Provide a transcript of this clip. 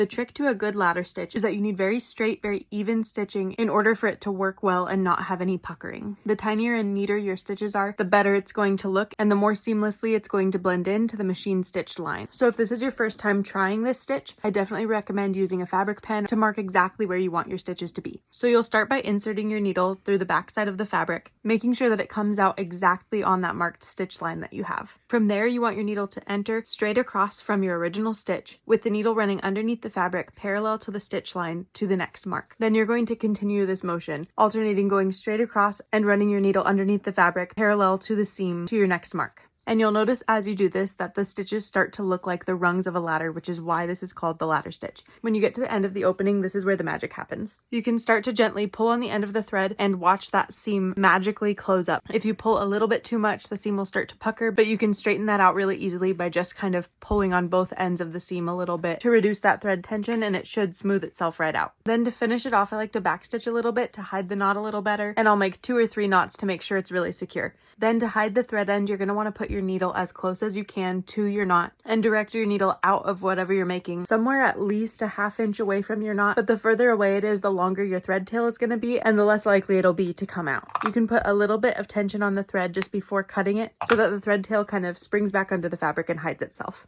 The trick to a good ladder stitch is that you need very straight, very even stitching in order for it to work well and not have any puckering. The tinier and neater your stitches are, the better it's going to look and the more seamlessly it's going to blend into the machine stitched line. So if this is your first time trying this stitch, I definitely recommend using a fabric pen to mark exactly where you want your stitches to be. So you'll start by inserting your needle through the back side of the fabric, making sure that it comes out exactly on that marked stitch line that you have. From there, you want your needle to enter straight across from your original stitch, with the needle running underneath the fabric parallel to the stitch line to the next mark. Then you're going to continue this motion, alternating going straight across and running your needle underneath the fabric parallel to the seam to your next mark. And you'll notice as you do this that the stitches start to look like the rungs of a ladder, which is why this is called the ladder stitch. When you get to the end of the opening, this is where the magic happens. You can start to gently pull on the end of the thread and watch that seam magically close up. If you pull a little bit too much, the seam will start to pucker, but you can straighten that out really easily by just kind of pulling on both ends of the seam a little bit to reduce that thread tension, and it should smooth itself right out. Then to finish it off, I like to backstitch a little bit to hide the knot a little better, and I'll make 2 or 3 knots to make sure it's really secure. Then to hide the thread end, you're going to want to put your needle as close as you can to your knot and direct your needle out of whatever you're making, somewhere at least a 1/2 inch away from your knot. But the further away it is, the longer your thread tail is going to be and the less likely it'll be to come out. You can put a little bit of tension on the thread just before cutting it so that the thread tail kind of springs back under the fabric and hides itself.